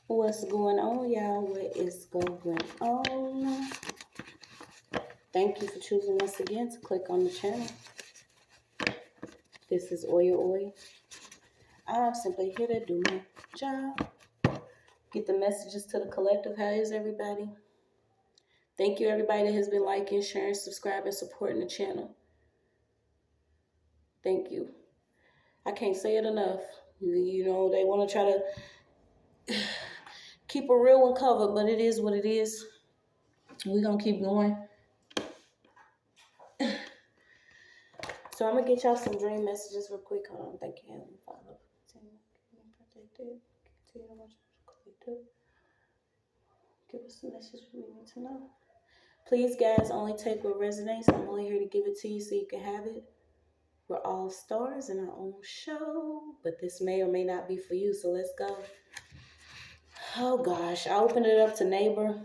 What's going on, y'all? What is going on? Thank you for choosing us again to click on the channel. This is OYAOY. I'm simply here to do my job. Get the messages to the collective. How is everybody? Thank you, everybody that has been liking, sharing, subscribing, supporting the channel. Thank you. I can't say it enough. You know, they want to try to keep a real one covered, but it is what it is. We're going to keep going. So I'm going to get y'all some dream messages real quick. Hold on. Thank you, Heavenly Father. Protected. Continue to watch collective. Give us the message we need to know. Please, guys, only take what resonates. I'm only here to give it to you so you can have it. We're all stars in our own show, but this may or may not be for you, so let's go. Oh, gosh. I opened it up to neighbor.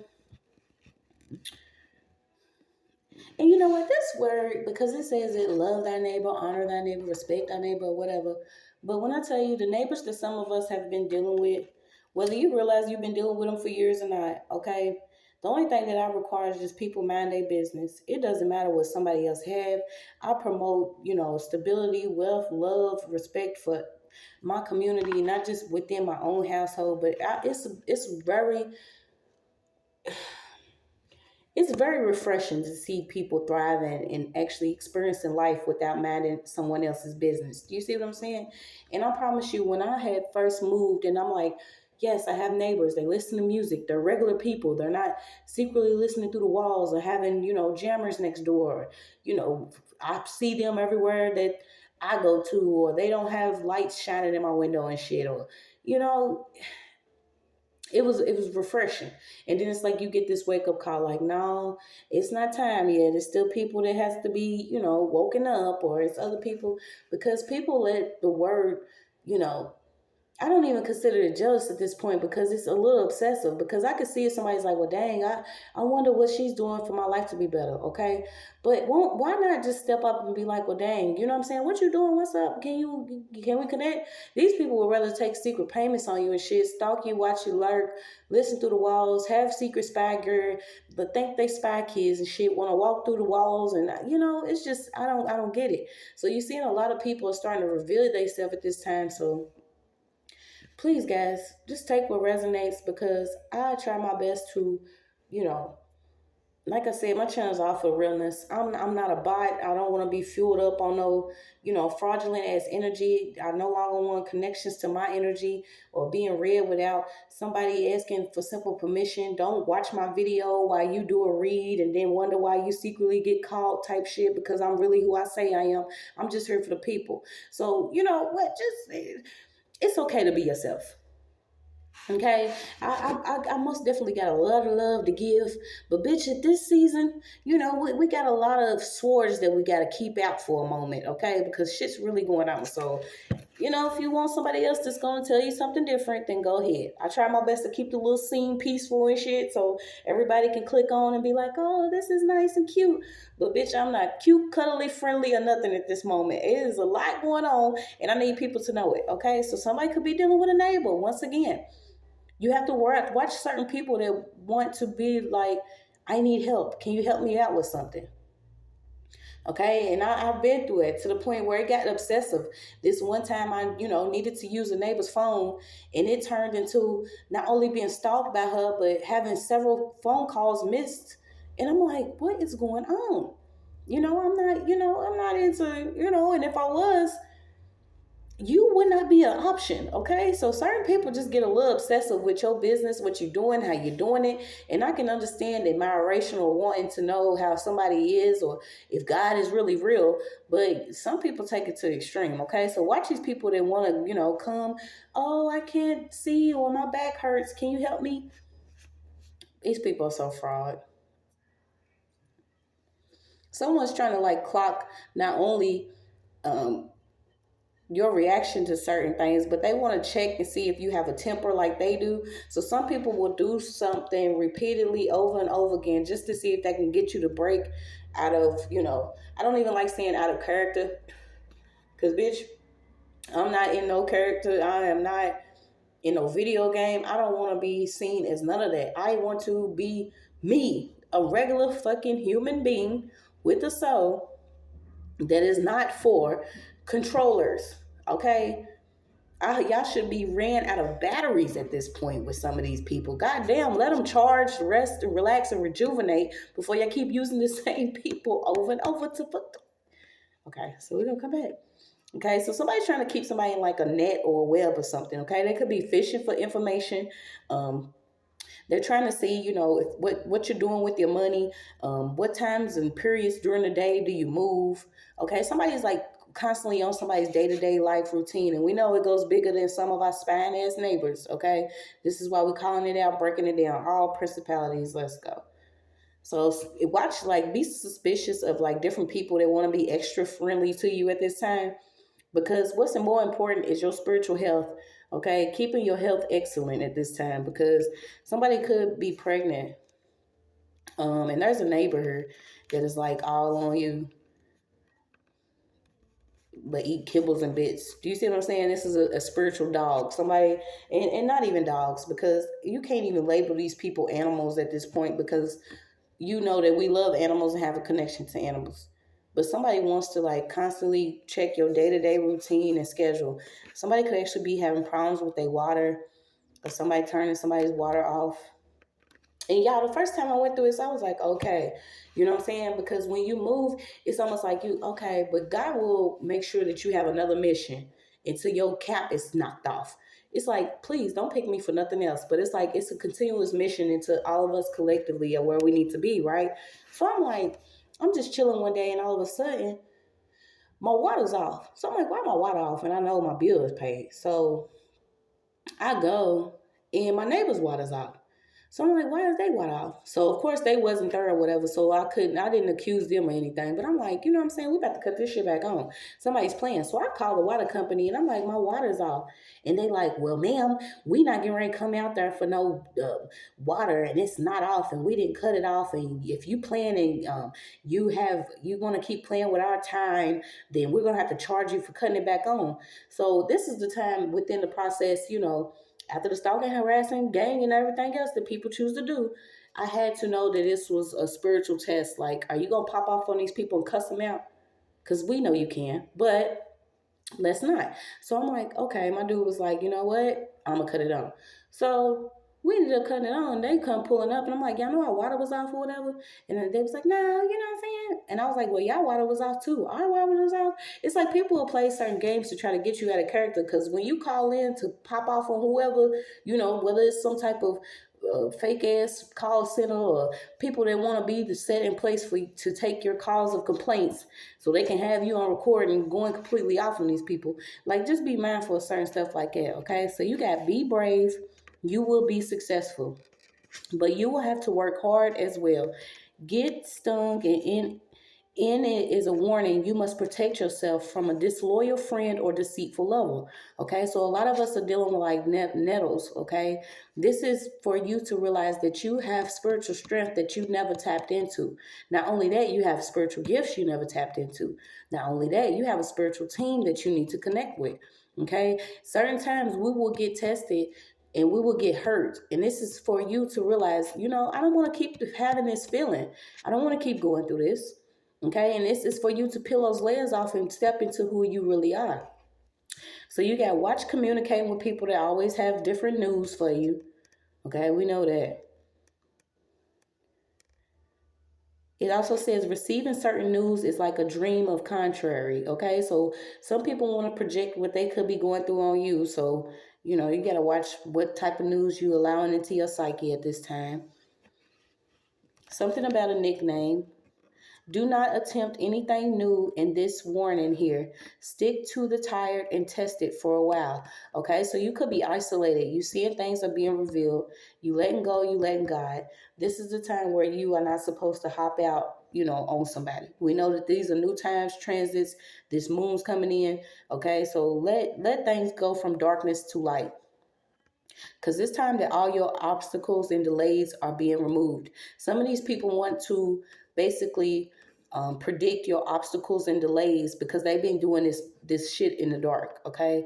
And you know what? This word, because it says it, love thy neighbor, honor thy neighbor, respect thy neighbor, or whatever. But when I tell you the neighbors that some of us have been dealing with, whether you realize you've been dealing with them for years or not, okay? The only thing that I require is just people mind their business. It doesn't matter what somebody else have. I promote, stability, wealth, love, respect for my community, not just within my own household, but it's very refreshing to see people thriving and actually experiencing life without minding someone else's business. Do you see what I'm saying? And I promise you, when I had first moved and I'm like, yes, I have neighbors. They listen to music. They're regular people. They're not secretly listening through the walls or having, jammers next door. I see them everywhere that I go to, or they don't have lights shining in my window and shit, or, it was refreshing. And then it's like you get this wake up call like, no, it's not time yet. It's still people that has to be, woken up, or it's other people, because people let the word, I don't even consider it jealous at this point, because it's a little obsessive, because I could see if somebody's like, well, dang, I wonder what she's doing for my life to be better. Okay. But why not just step up and be like, well, dang, you know what I'm saying? What you doing? What's up? Can we connect? These people would rather take secret payments on you and shit, stalk you, watch you lurk, listen through the walls, have secret spy gear, but think they spy kids and shit, want to walk through the walls. And, it's just, I don't get it. So you're seeing a lot of people are starting to reveal themselves at this time. So please, guys, just take what resonates, because I try my best to, like I said, my channel's all for realness. I'm not a bot. I don't want to be fueled up on no, fraudulent ass energy. I no longer want connections to my energy or being read without somebody asking for simple permission. Don't watch my video while you do a read and then wonder why you secretly get called type shit, because I'm really who I say I am. I'm just here for the people. So, you know what? It's okay to be yourself. Okay, I most definitely got a lot of love to give, but bitch, at this season, we got a lot of swords that we got to keep out for a moment, okay? Because shit's really going on. So, if you want somebody else that's going to tell you something different, then go ahead. I try my best to keep the little scene peaceful and shit, so everybody can click on and be like, oh, this is nice and cute. But bitch, I'm not cute, cuddly, friendly, or nothing at this moment. It is a lot going on, and I need people to know it, okay? So somebody could be dealing with a neighbor. Once again, you have to watch certain people that want to be like, I need help. Can you help me out with something? Okay, and I've been through it to the point where it got obsessive. This one time I, needed to use a neighbor's phone, and it turned into not only being stalked by her, but having several phone calls missed. And I'm like, what is going on? I'm not into, and if I was, you would not be an option, okay? So certain people just get a little obsessive with your business, what you're doing, how you're doing it. And I can understand admiration or wanting to know how somebody is, or if God is really real. But some people take it to the extreme, okay? So watch these people that want to, come, oh, I can't see, or my back hurts. Can you help me? These people are so fraud. Someone's trying to clock not only your reaction to certain things, but they want to check and see if you have a temper like they do. So some people will do something repeatedly over and over again just to see if they can get you to break out of, I don't even like saying out of character, because bitch, I'm not in no character. I am not in no video game. I don't want to be seen as none of that. I want to be me, a regular fucking human being with a soul that is not for controllers. Okay? Y'all should be ran out of batteries at this point with some of these people. Goddamn, let them charge, rest, relax, and rejuvenate before y'all keep using the same people over and over to put them. Okay, so we're gonna come back. Okay, so somebody's trying to keep somebody in like a net or a web or something. Okay, they could be fishing for information. They're trying to see, what you're doing with your money. What times and periods during the day do you move? Okay, somebody's like constantly on somebody's day-to-day life routine, and we know it goes bigger than some of our spine-ass neighbors. Okay, this is why we're calling it out, breaking it down. All principalities, let's go. So watch, like, be suspicious of like different people that want to be extra friendly to you at this time, because what's more important is your spiritual health. Okay, keeping your health excellent at this time, because somebody could be pregnant, and there's a neighbor that is like all on you, but eat kibbles and bits. Do you see what I'm saying? This is a spiritual dog. Somebody, and not even dogs, because you can't even label these people animals at this point, because you know that we love animals and have a connection to animals. But somebody wants to like constantly check your day-to-day routine and schedule. Somebody could actually be having problems with their water, or somebody turning somebody's water off. And y'all, the first time I went through this, I was like, okay, you know what I'm saying? Because when you move, it's almost like okay, but God will make sure that you have another mission until your cap is knocked off. It's like, please don't pick me for nothing else. But it's like, it's a continuous mission until all of us collectively are where we need to be, right? So I'm like, I'm just chilling one day, and all of a sudden, my water's off. So I'm like, why my water off? And I know my bill is paid. So I go, and my neighbor's water's off. So I'm like, why is they water off? So of course they wasn't there or whatever. So I didn't accuse them or anything. But I'm like, you know what I'm saying? We about to cut this shit back on. Somebody's playing. So I call the water company, and I'm like, my water's off. And they like, well, ma'am, we not getting ready to come out there for no water, and it's not off, and we didn't cut it off. And if you plan and you want to keep playing with our time, then we're gonna have to charge you for cutting it back on. So this is the time within the process, after the stalking, harassing, gang, and everything else that people choose to do, I had to know that this was a spiritual test. Like, are you going to pop off on these people and cuss them out? Because we know you can, but let's not. So I'm like, okay, my dude was like, you know what? I'm going to cut it on. So we ended up cutting it on. They come pulling up, and I'm like, y'all know our water was off or whatever? And then they was like, no, you know what I'm saying? And I was like, well, y'all water was off too. Our water was off. It's like people will play certain games to try to get you out of character, because when you call in to pop off on whoever, whether it's some type of fake ass call center, or people that want to be the set in place for you to take your calls of complaints so they can have you on record and going completely off on these people. Like, just be mindful of certain stuff like that. Okay, so you got be brave. You will be successful, but you will have to work hard as well. Get stung, and in it is a warning. You must protect yourself from a disloyal friend or deceitful lover. Okay, so a lot of us are dealing with like nettles. Okay, this is for you to realize that you have spiritual strength that you never tapped into. Not only that, you have spiritual gifts you never tapped into. Not only that, you have a spiritual team that you need to connect with. Okay, certain times we will get tested and we will get hurt. And this is for you to realize, I don't want to keep having this feeling. I don't want to keep going through this. Okay, and this is for you to peel those layers off and step into who you really are. So you got to watch communicating with people that always have different news for you. Okay, we know that. It also says receiving certain news is like a dream of contrary. Okay, so some people want to project what they could be going through on you. So, you got to watch what type of news you allowing into your psyche at this time. Something about a nickname. Do not attempt anything new in this warning here. Stick to the tired and test it for a while. Okay, so you could be isolated. You seeing things are being revealed. You letting go, you letting God. This is the time where you are not supposed to hop out, on somebody. We know that these are new times, transits, this moon's coming in. Okay, so let things go from darkness to light. Because it's time that all your obstacles and delays are being removed. Some of these people want to basically predict your obstacles and delays because they've been doing this shit in the dark. Okay,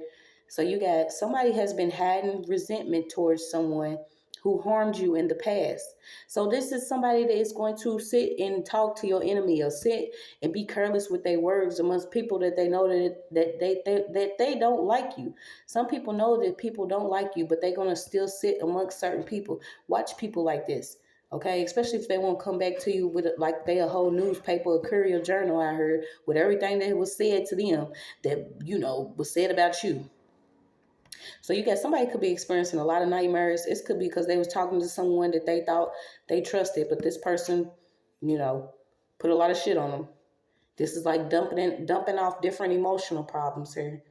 So you got somebody has been hiding resentment towards someone who harmed you in the past. So this is somebody that is going to sit and talk to your enemy, or sit and be careless with their words amongst people that they know that they don't like you. Some people know that people don't like you, but they're gonna still sit amongst certain people. Watch people like this. Okay, especially if they won't come back to you with like they a whole newspaper, a courier journal, I heard, with everything that was said to them that, you know, was said about you. So you got somebody could be experiencing a lot of nightmares. It could be because they was talking to someone that they thought they trusted, but this person, you know, put a lot of shit on them. This is like dumping off different emotional problems here.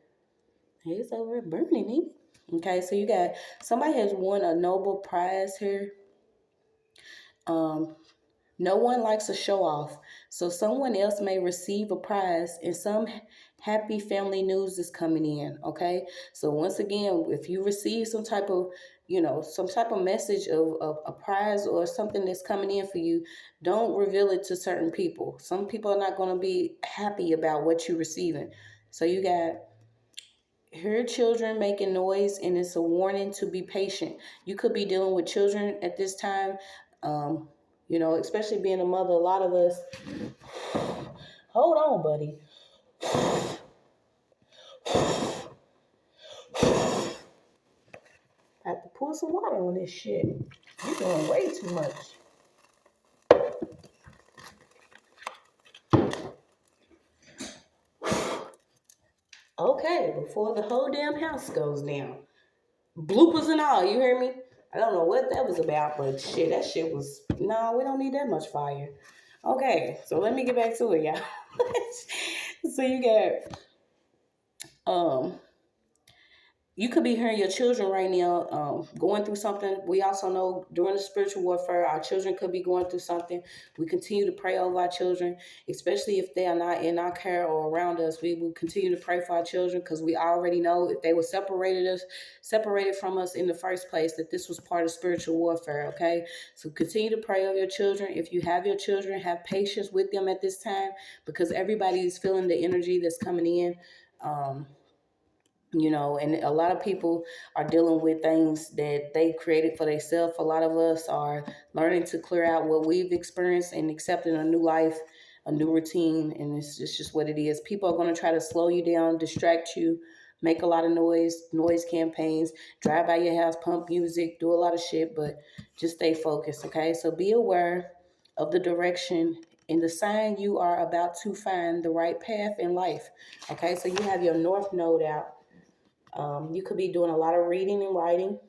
It's over burning me. Okay, so you got somebody has won a Nobel Prize here. No one likes a show off, so someone else may receive a prize and some happy family news is coming in, okay? So once again, if you receive some type of, you know, some type of message of a prize or something that's coming in for you, don't reveal it to certain people. Some people are not going to be happy about what you're receiving. So you got hear children making noise, and it's a warning to be patient. You could be dealing with children at this time. You know, especially being a mother, a lot of us. Hold on, buddy. I have to pour some water on this shit. You're doing way too much. Okay, before the whole damn house goes down. Bloopers and all, you hear me? I don't know what that was about, but shit, that shit was, no, we don't need that much fire. Okay, so let me get back to it, y'all. So you got, you could be hearing your children right now going through something. We also know during the spiritual warfare, our children could be going through something. We continue to pray over our children, especially if they are not in our care or around us. We will continue to pray for our children because we already know if they were separated from us in the first place, that this was part of spiritual warfare, okay? So continue to pray over your children. If you have your children, have patience with them at this time because everybody is feeling the energy that's coming in. You know, and a lot of people are dealing with things that they created for themselves. A lot of us are learning to clear out what we've experienced and accepting a new life, a new routine, and it's just what it is. People are going to try to slow you down, distract you, make a lot of noise campaigns, drive by your house, pump music, do a lot of shit, but just stay focused, okay? So be aware of the direction and the sign you are about to find the right path in life, okay? So you have your North Node out. You could be doing a lot of reading and writing.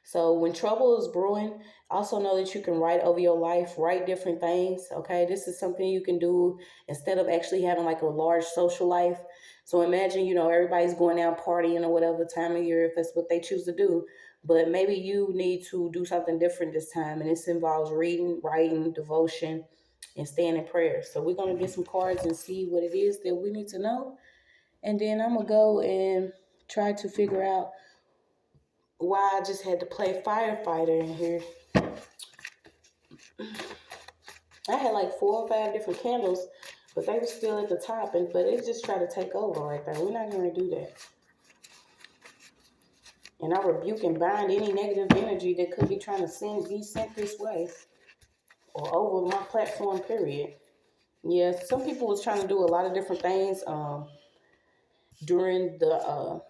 So when trouble is brewing, also know that you can write over your life, write different things. Okay, this is something you can do instead of actually having like a large social life. So imagine, you know, everybody's going out partying or whatever time of year if that's what they choose to do. But maybe you need to do something different this time, and this involves reading, writing, devotion, and staying in prayer. So we're gonna get some cards and see what it is that we need to know. And then I'm going to go and try to figure out why I just had to play firefighter in here. I had like 4 or 5 different candles, but they were still at the top, but they just tried to take over right there. We're not going to do that. And I rebuke and bind any negative energy that could be trying to be sent this way or over my platform, period. Yeah, some people was trying to do a lot of different things during the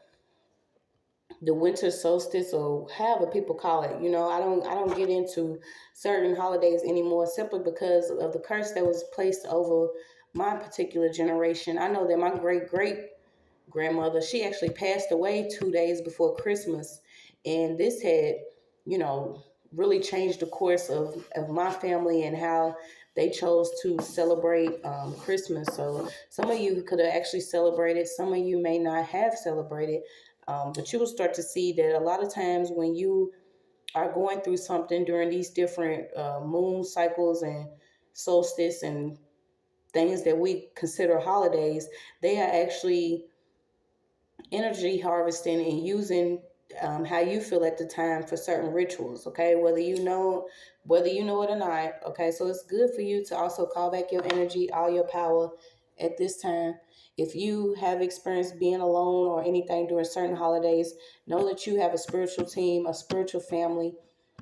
winter solstice or however people call it. You know, I don't get into certain holidays anymore simply because of the curse that was placed over my particular generation. I know that my great grandmother, she actually passed away 2 days before Christmas, and this had, you know, really changed the course of my family and how they chose to celebrate Christmas. So some of you could have actually celebrated, some of you may not have celebrated, but you will start to see that a lot of times when you are going through something during these different moon cycles and solstice and things that we consider holidays, they are actually energy harvesting and using how you feel at the time for certain rituals, okay, whether you know it or not. Okay, so it's good for you to also call back your energy, all your power at this time, If you have experienced being alone or anything during certain holidays, know that you have a spiritual team, a spiritual family.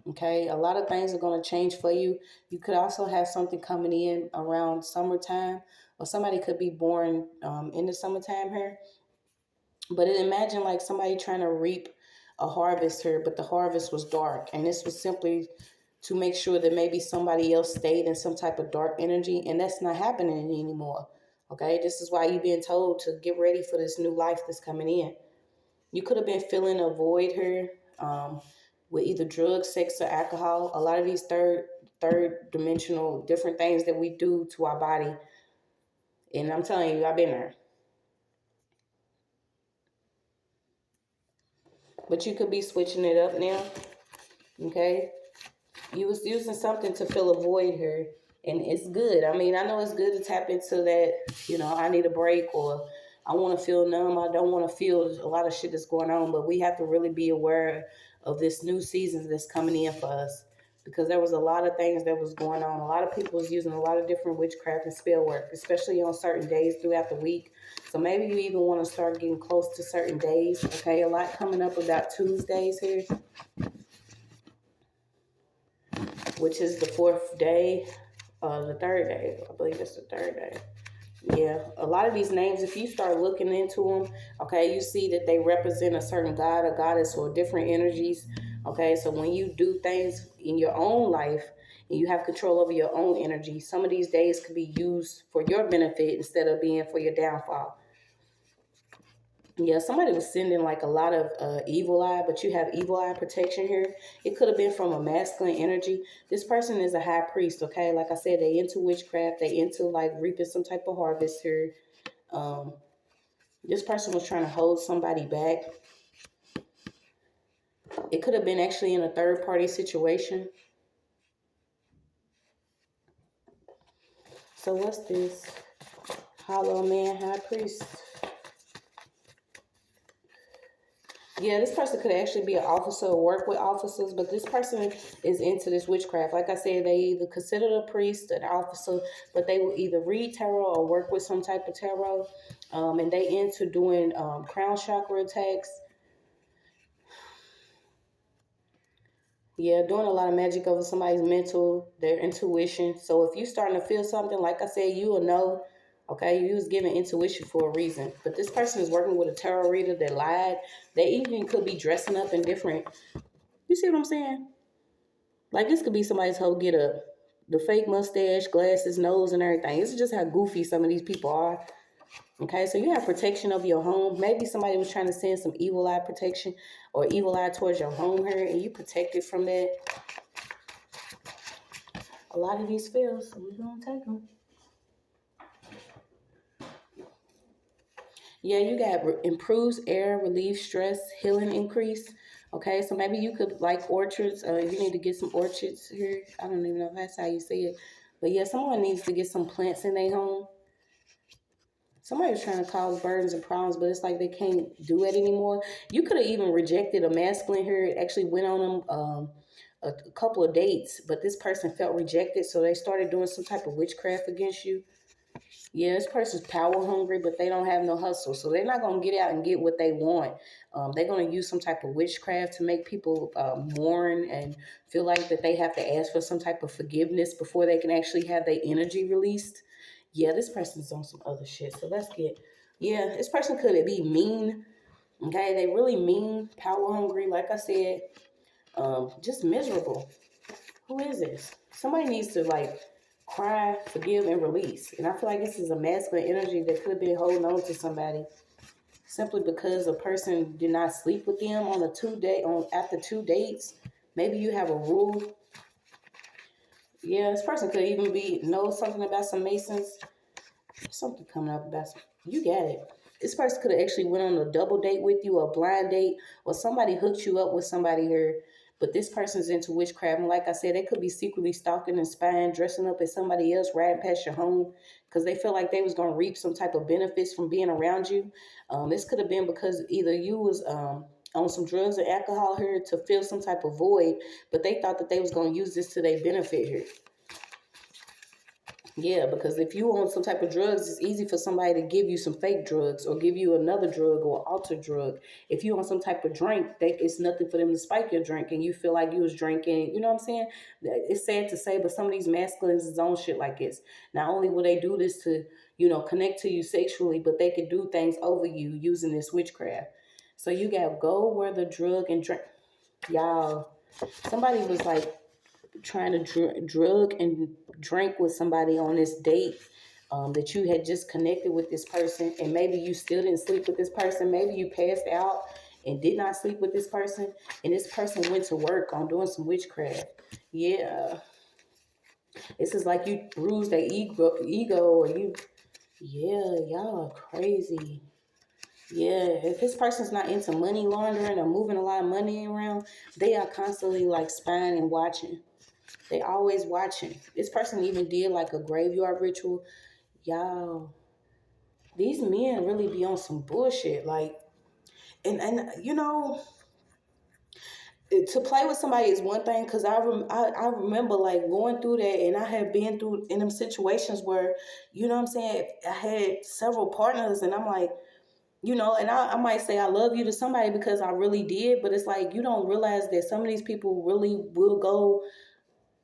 Okay, a lot of things are going to change for you. You could also have something coming in around summertime, or somebody could be born in the summertime here. But imagine like somebody trying to reap a harvest here, but the harvest was dark. And this was simply to make sure that maybe somebody else stayed in some type of dark energy. And that's not happening anymore. Okay, this is why you're being told to get ready for this new life that's coming in. You could have been filling a void here with either drugs, sex, or alcohol. A lot of these third dimensional different things that we do to our body. And I'm telling you, I've been there. But you could be switching it up now. Okay? You was using something to fill a void here. And it's good. I mean, I know it's good to tap into that, I need a break, or I want to feel numb. I don't want to feel a lot of shit that's going on. But we have to really be aware of this new season that's coming in for us. Because there was a lot of things that was going on. A lot of people was using a lot of different witchcraft and spell work, especially on certain days throughout the week. So maybe you even want to start getting close to certain days. Okay, a lot coming up about Tuesdays here, which is the fourth day, the third day. I believe it's the third day. Yeah, a lot of these names, if you start looking into them, okay, you see that they represent a certain god or goddess or different energies. Okay, so when you do things in your own life and you have control over your own energy, some of these days could be used for your benefit instead of being for your downfall. Yeah, somebody was sending like a lot of evil eye, but you have evil eye protection here. It could have been from a masculine energy. This person is a high priest, okay? Like I said, they into witchcraft. They into like reaping some type of harvest here. This person was trying to hold somebody back. It could have been actually in a third party situation. So what's this? Hollow man, high priest. Yeah, this person could actually be an officer or work with officers, but this person is into this witchcraft. Like I said, they either consider a priest, an officer, but they will either read tarot or work with some type of tarot. And they into doing crown chakra attacks. Yeah, doing a lot of magic over somebody's mental, their intuition. So if you're starting to feel something, like I said, you will know. Okay, you was given intuition for a reason. But this person is working with a tarot reader that lied. They even could be dressing up in different. You see what I'm saying? Like this could be somebody's whole get up. The fake mustache, glasses, nose, and everything. This is just how goofy some of these people are. Okay, so you have protection of your home. Maybe somebody was trying to send some evil eye protection or evil eye towards your home here, and you protected from that. A lot of these fails, so we're going to take them. Yeah, you got improves air, relieves stress, healing increase. Okay, so maybe you could like orchards. You need to get some orchards here. I don't even know if that's how you say it. But yeah, someone needs to get some plants in their home. Somebody was trying to cause burdens and problems, but it's like they can't do it anymore. You could have even rejected a masculine here. It actually went on them a couple of dates, but this person felt rejected, so they started doing some type of witchcraft against you. Yeah, this person's power hungry, but they don't have no hustle. So they're not going to get out and get what they want. They're going to use some type of witchcraft to make people mourn and feel like that they have to ask for some type of forgiveness before they can actually have their energy released. Yeah, this person's on some other shit. So let's get, yeah, this person could be mean. Okay, they really mean, power hungry, like I said, just miserable. Who is this? Somebody needs to like cry, forgive, and release. And I feel like this is a masculine energy that could have been holding on to somebody simply because a person did not sleep with them on after 2 dates. Maybe you have a rule. Yeah, this person could even know something about some Masons. Something coming up about you got it. This person could have actually went on a double date with you, a blind date, or somebody hooked you up with somebody here. But this person's into witchcraft. And like I said, they could be secretly stalking and spying, dressing up as somebody else, riding past your home because they feel like they was going to reap some type of benefits from being around you. This could have been because either you was on some drugs or alcohol here to fill some type of void, but they thought that they was going to use this to their benefit here. Yeah, because if you on some type of drugs, it's easy for somebody to give you some fake drugs or give you another drug or altered drug. If you on some type of drink, it's nothing for them to spike your drink and you feel like you was drinking, you know what I'm saying? It's sad to say, but some of these masculines is on shit like this. Not only will they do this to, connect to you sexually, but they could do things over you using this witchcraft. So you got go where the drug and drink. Y'all, somebody was like, trying to drug and drink with somebody on this date, that you had just connected with this person, and maybe you still didn't sleep with this person. Maybe you passed out and did not sleep with this person, and this person went to work on doing some witchcraft. Yeah, this is like you bruised their ego, or you. Yeah, y'all are crazy. Yeah, if this person's not into money laundering or moving a lot of money around, they are constantly like spying and watching. They always watching. This person even did like a graveyard ritual. Y'all, these men really be on some bullshit. Like, and to play with somebody is one thing, because I remember like going through that, and I have been through in them situations where, you know what I'm saying, I had several partners, and I'm like, and I might say I love you to somebody because I really did, but it's like you don't realize that some of these people really will go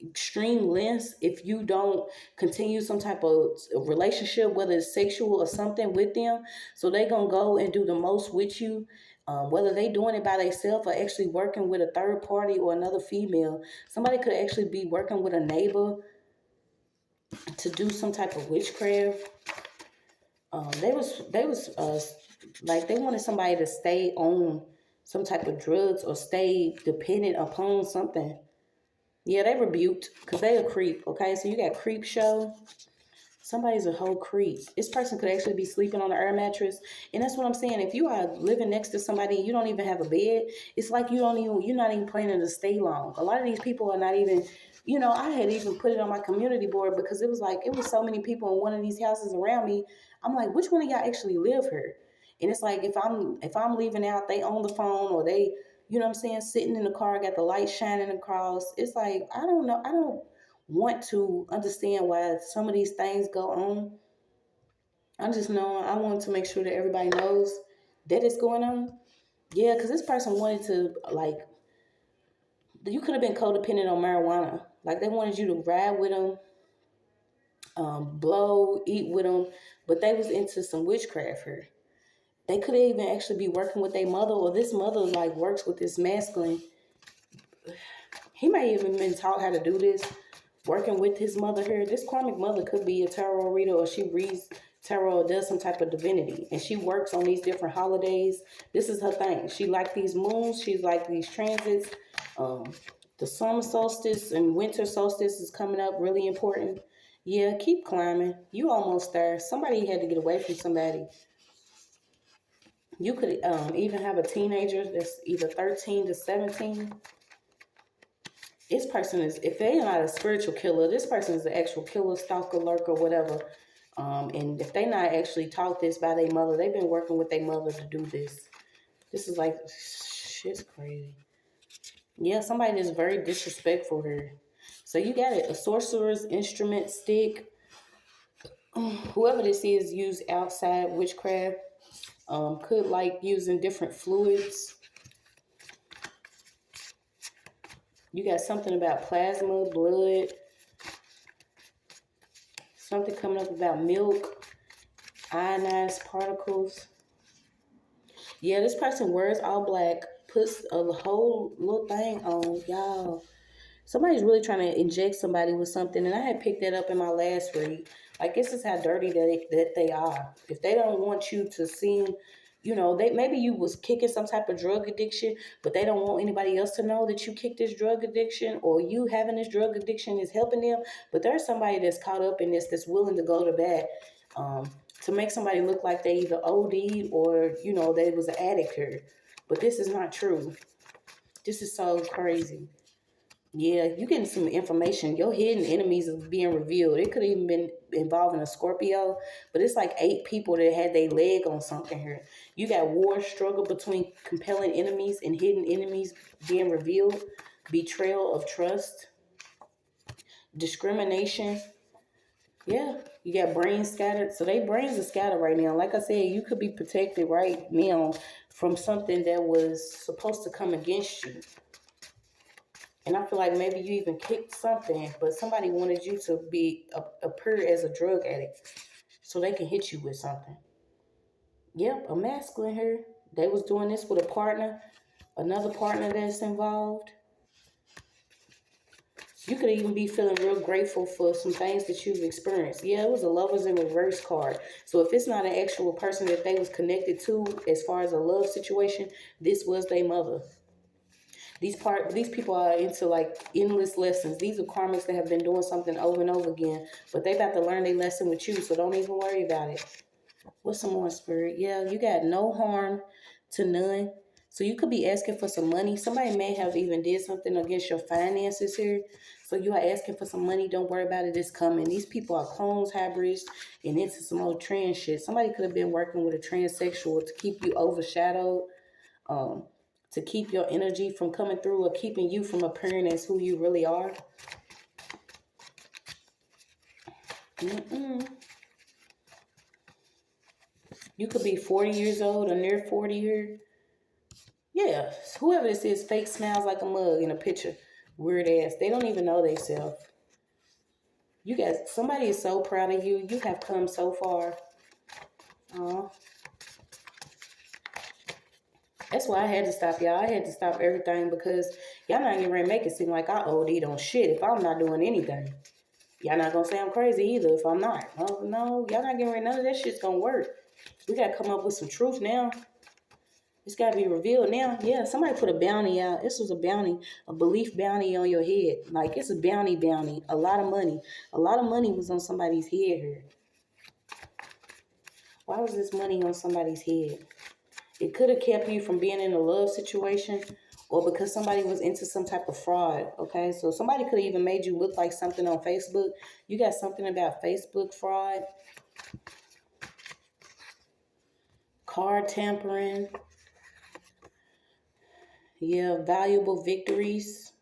extreme lengths if you don't continue some type of relationship, whether it's sexual or something, with them. So they gonna go and do the most with you, whether they doing it by themselves or actually working with a third party or another female. Somebody could actually be working with a neighbor to do some type of witchcraft. They was like they wanted somebody to stay on some type of drugs or stay dependent upon something. Yeah, they rebuked because they a creep. Okay, so you got creep show. Somebody's a whole creep. This person could actually be sleeping on an air mattress, and that's what I'm saying. If you are living next to somebody and you don't even have a bed, it's like you're not even planning to stay long. A lot of these people are not even. I had even put it on my community board because it was like it was so many people in one of these houses around me. I'm like, which one of y'all actually live here? And it's like if I'm leaving out, they on the phone or they, what I'm saying, sitting in the car, got the light shining across. It's like I don't know. I don't want to understand why some of these things go on. I just know I want to make sure that everybody knows that it's going on. Yeah, because this person wanted to, like, you could have been codependent on marijuana. Like, they wanted you to ride with them, blow, eat with them, but they was into some witchcraft here. They could even actually be working with their mother, or this mother, like, works with this masculine. He may even been taught how to do this, working with his mother here. This karmic mother could be a tarot reader, or she reads tarot or does some type of divinity, and she works on these different holidays. This is her thing. She like these moons. She's like these transits. The summer solstice and winter solstice is coming up, really important. Yeah, keep climbing. You almost there. Somebody had to get away from somebody. You could even have a teenager that's either 13 to 17. This person is, if they're not a spiritual killer, this person is an actual killer, stalker, lurker, whatever. And if they not actually taught this by their mother, they've been working with their mother to do this. This is like, shit's crazy. Yeah, somebody that's very disrespectful here. So you got it, a sorcerer's instrument stick. Whoever this is used outside witchcraft. Could like using different fluids. You got something about plasma, blood. Something coming up about milk, ionized particles. Yeah, this person wears all black, puts a whole little thing on, y'all. Somebody's really trying to inject somebody with something, and I had picked that up in my last read. Like, this is how dirty that they are. If they don't want you to seem, they maybe you was kicking some type of drug addiction, but they don't want anybody else to know that you kicked this drug addiction, or you having this drug addiction is helping them. But there's somebody that's caught up in this that's willing to go to bat, to make somebody look like they either OD'd or, they was an addict here. But this is not true. This is so crazy. Yeah, you getting some information. Your hidden enemies is being revealed. It could even been involving a Scorpio, but it's like 8 people that had their leg on something here. You got war, struggle between compelling enemies and hidden enemies being revealed, betrayal of trust, discrimination. Yeah, you got brains scattered. So they brains are scattered right now. Like I said, you could be protected right now from something that was supposed to come against you. And I feel like maybe you even kicked something, but somebody wanted you to appear as a drug addict so they can hit you with something. Yep, a masculine here. They was doing this with a partner, another partner that's involved. You could even be feeling real grateful for some things that you've experienced. Yeah, it was a lovers in reverse card. So if it's not an actual person that they was connected to as far as a love situation, this was their mother. These people are into like endless lessons. These are karmics that have been doing something over and over again, but they about to learn their lesson with you, so don't even worry about it. What's some more, spirit? Yeah, you got no harm to none. So you could be asking for some money. Somebody may have even did something against your finances here. So you are asking for some money. Don't worry about it. It's coming. These people are clones, hybrids, and into some old trans shit. Somebody could have been working with a transsexual to keep you overshadowed, um, to keep your energy from coming through or keeping you from appearing as who you really are. You could be 40 years old or near 40 here. Yeah, whoever this is, fake smiles like a mug in a picture. Weird ass. They don't even know themselves. You guys, somebody is so proud of you. You have come so far. That's why I had to stop y'all. I had to stop everything because y'all not getting ready to make it seem like I OD'd on shit if I'm not doing anything. Y'all not gonna say I'm crazy either if I'm not. No, y'all not getting ready. None of that shit's gonna work. We gotta come up with some truth now. It's got to be revealed now. Yeah, somebody put a bounty out. This was a bounty, a belief bounty on your head. Like, it's a bounty. A lot of money. A lot of money was on somebody's head here. Why was this money on somebody's head? It could have kept you from being in a love situation or because somebody was into some type of fraud, okay? So somebody could have even made you look like something on Facebook. You got something about Facebook fraud, card tampering. Yeah, valuable victories.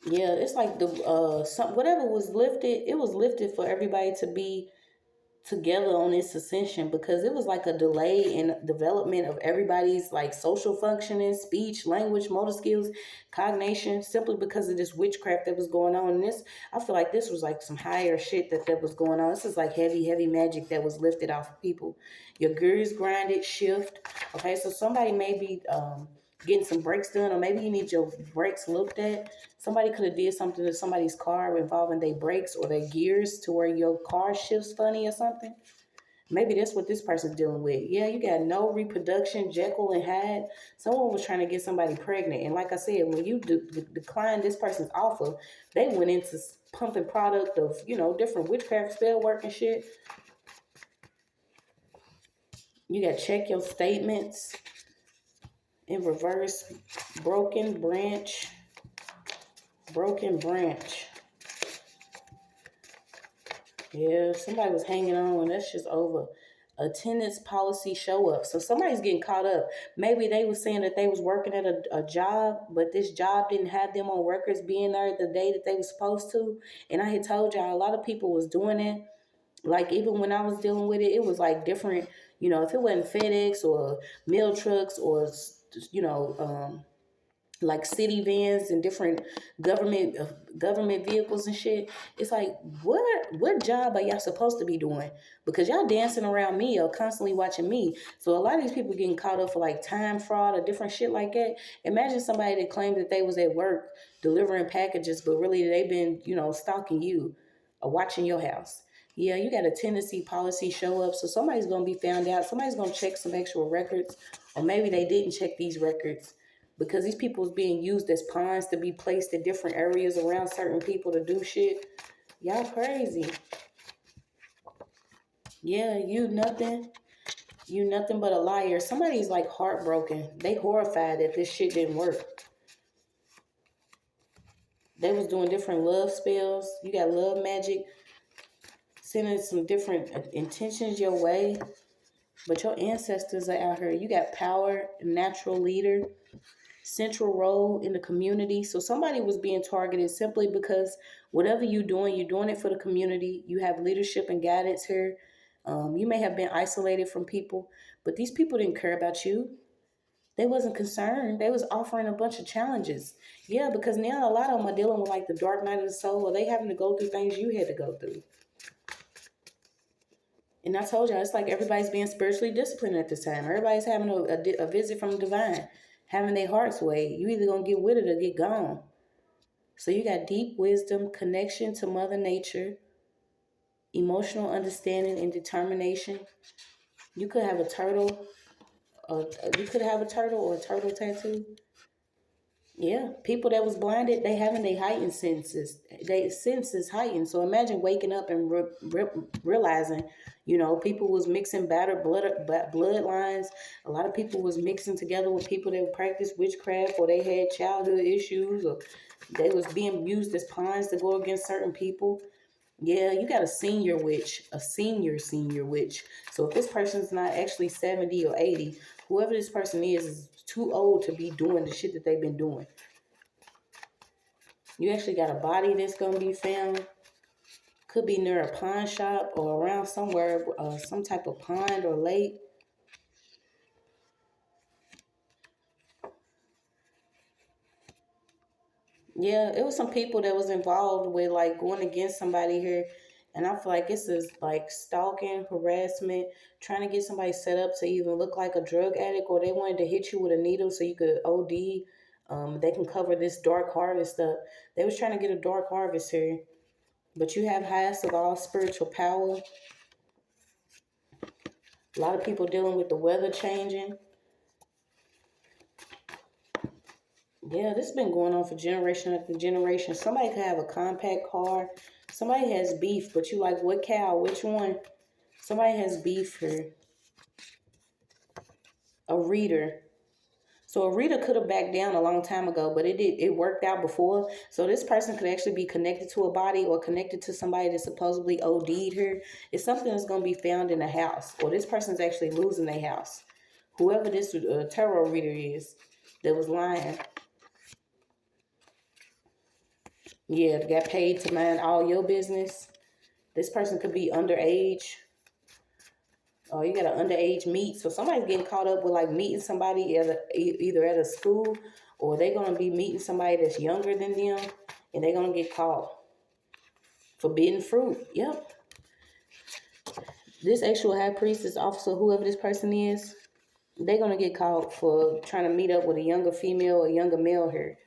Yeah, it's like the whatever was lifted, it was lifted for everybody to be together on this ascension because it was like a delay in development of everybody's like social functioning, speech, language, motor skills, cognition, simply because of this witchcraft that was going on. And this, I feel like this was like some higher shit that was going on. This is like heavy magic that was lifted off of people. Your gears grinded, shift. Okay, so somebody may be getting some brakes done, or maybe you need your brakes looked at. Somebody could have did something to somebody's car involving their brakes or their gears to where your car shifts funny or something. Maybe that's what this person's dealing with. Yeah, you got no reproduction, Jekyll and Hyde. Someone was trying to get somebody pregnant. And like I said, when you decline this person's offer, they went into pumping product of, different witchcraft spell work and shit. You got to check your statements in reverse. Broken branch. Yeah, somebody was hanging on and that's just over. Attendance policy show up. So somebody's getting caught up. Maybe they was saying that they was working at a job, but this job didn't have them on records being there the day that they was supposed to. And I had told y'all a lot of people was doing it. Like even when I was dealing with it, it was like different, if it wasn't FedEx or mail trucks or, like city vans and different government vehicles and shit. It's like, what job are y'all supposed to be doing? Because y'all dancing around me or constantly watching me. So a lot of these people getting caught up for like time fraud or different shit like that. Imagine somebody that claimed that they was at work delivering packages, but really they've been, stalking you or watching your house. Yeah, you got a tendency policy show up. So somebody's going to be found out. Somebody's going to check some actual records, or maybe they didn't check these records. Because these people is being used as pawns to be placed in different areas around certain people to do shit. Y'all crazy. Yeah, you nothing but a liar. Somebody's like heartbroken. They horrified that this shit didn't work. They was doing different love spells. You got love magic. Sending some different intentions your way. But your ancestors are out here. You got power, natural leader. central role in the community. So somebody was being targeted simply because whatever you're doing it for the community. You have leadership and guidance here. You may have been isolated from people, but these people didn't care about you. They wasn't concerned. They was offering a bunch of challenges. Yeah, because now a lot of them are dealing with like the dark night of the soul, or they having to go through things you had to go through. And I told you, it's like everybody's being spiritually disciplined at this time. Everybody's having a visit from the divine, having their hearts weighed. You either gonna get with it or get gone. So you got deep wisdom, connection to Mother Nature, emotional understanding and determination. You could have a turtle. You could have a turtle or a turtle tattoo. Yeah, people that was blinded, they having their heightened senses. They senses heightened. So imagine waking up and realizing, people was mixing bloodlines. A lot of people was mixing together with people that practiced witchcraft, or they had childhood issues, or they was being used as pawns to go against certain people. Yeah, you got a senior witch, a senior witch. So if this person's not actually 70 or 80, whoever this person is too old to be doing the shit that they've been doing. You actually got a body that's going to be found. Could be near a pawn shop or around somewhere, some type of pond or lake. Yeah, it was some people that was involved with like going against somebody here. And I feel like this is like stalking, harassment, trying to get somebody set up to even look like a drug addict, or they wanted to hit you with a needle so you could OD. They can cover this dark harvest up. They was trying to get a dark harvest here. But you have highest of all spiritual power. A lot of people dealing with the weather changing. Yeah, this has been going on for generation after generation. Somebody could have a compact car. Somebody has beef, but you like, what cow? Which one? Somebody has beef here. A reader. So a reader could have backed down a long time ago, but it worked out before. So this person could actually be connected to a body or connected to somebody that supposedly OD'd her. It's something that's going to be found in a house, or this person's actually losing their house. Whoever this tarot reader is that was lying. Yeah, they got paid to mind all your business. This person could be underage. Oh, you got an underage meet. So somebody's getting caught up with like meeting somebody either at a school, or they're going to be meeting somebody that's younger than them, and they're going to get caught. Forbidden fruit. Yep. This actual high priestess officer, whoever this person is, they're going to get caught for trying to meet up with a younger female or younger male here.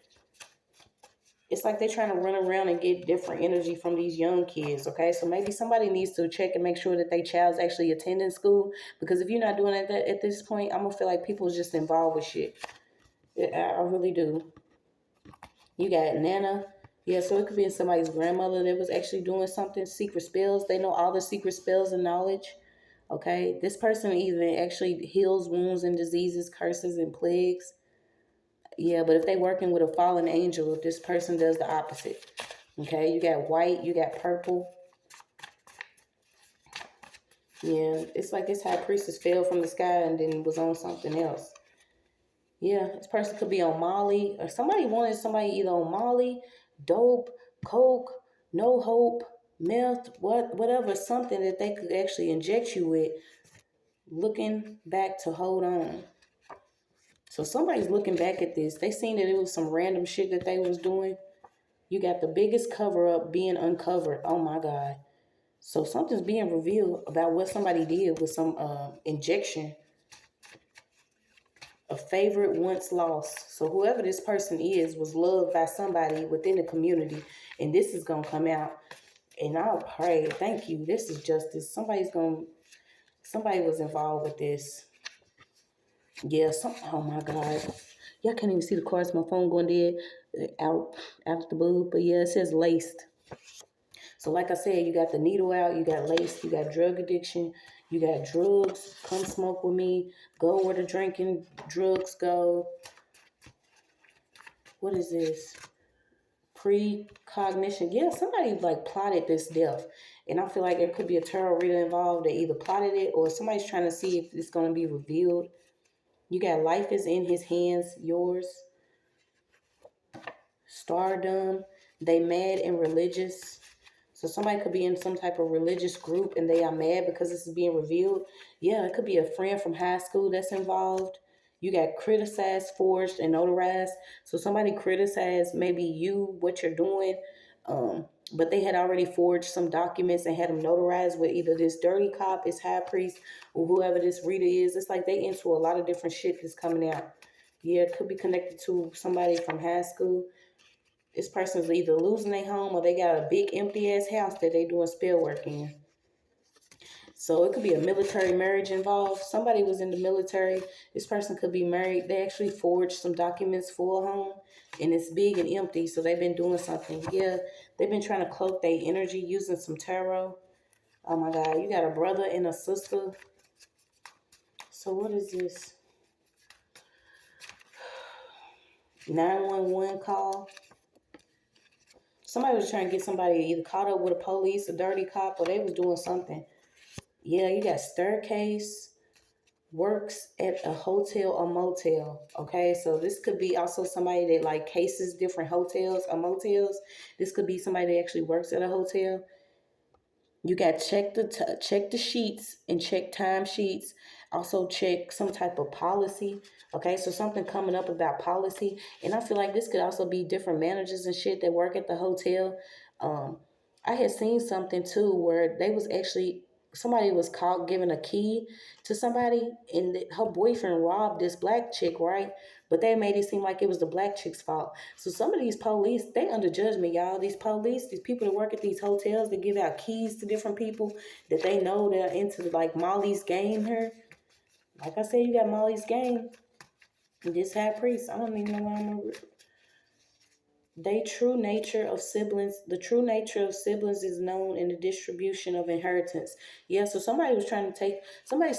It's like they're trying to run around and get different energy from these young kids, okay? So maybe somebody needs to check and make sure that their child's actually attending school, because if you're not doing it at this point, I'm going to feel like people are just involved with shit. I really do. You got Nana. Yeah, so it could be somebody's grandmother that was actually doing something, secret spells. They know all the secret spells and knowledge, okay? This person even actually heals wounds and diseases, curses and plagues. Yeah, but if they working with a fallen angel, this person does the opposite. Okay, you got white, you got purple. Yeah, it's like this high priestess fell from the sky and then was on something else. Yeah, this person could be on Molly, or somebody wanted somebody either on Molly, dope, coke, no hope, meth, whatever, something that they could actually inject you with, looking back to hold on. So somebody's looking back at this. They seen that it was some random shit that they was doing. You got the biggest cover up being uncovered. Oh my God. So something's being revealed about what somebody did with some injection. A favorite once lost. So whoever this person is was loved by somebody within the community. And this is going to come out. And I'll pray. Thank you. This is justice. Somebody was involved with this. Yeah, oh my God. Y'all can't even see the cards. My phone going dead out after the blue. But yeah, it says laced. So like I said, you got the needle out, you got laced, you got drug addiction, you got drugs. Come smoke with me. Go where the drinking drugs go. What is this? Precognition. Yeah, somebody like plotted this death. And I feel like there could be a tarot reader involved. They either plotted it or somebody's trying to see if it's going to be revealed. You got life is in his hands, yours. stardom. They mad and religious. So somebody could be in some type of religious group and they are mad because this is being revealed. Yeah, it could be a friend from high school that's involved. You got criticized, forged, and notarized. So somebody criticized maybe you, what you're doing, but they had already forged some documents and had them notarized with either this dirty cop, this high priest, or whoever this reader is. It's like they into a lot of different shit that's coming out. Yeah, it could be connected to somebody from high school. This person's either losing their home or they got a big empty ass house that they doing spell work in. So it could be a military marriage involved. Somebody was in the military. This person could be married. They actually forged some documents for a home and it's big and empty. So they've been doing something. Yeah, they've been trying to cloak their energy using some tarot. Oh my God, you got a brother and a sister. So what is this? 911 call. Somebody was trying to get somebody either caught up with a police, a dirty cop, or they was doing something. Yeah, you got staircase, works at a hotel or motel. Okay, so this could be also somebody that like cases different hotels or motels. This could be somebody that actually works at a hotel. You got check the sheets and check time sheets. Also check some type of policy. Okay, so something coming up about policy. And I feel like this could also be different managers and shit that work at the hotel. I had seen something too where they was actually somebody was caught giving a key to somebody and her boyfriend robbed this black chick, right? But they made it seem like it was the black chick's fault. So some of these police, they under judgment, y'all. These police, these people that work at these hotels, that give out keys to different people that they know they're into like Molly's game here. Like I said, you got Molly's game. This high priest, I don't even know why I'm the true nature of siblings is known in the distribution of inheritance. Yeah, so somebody's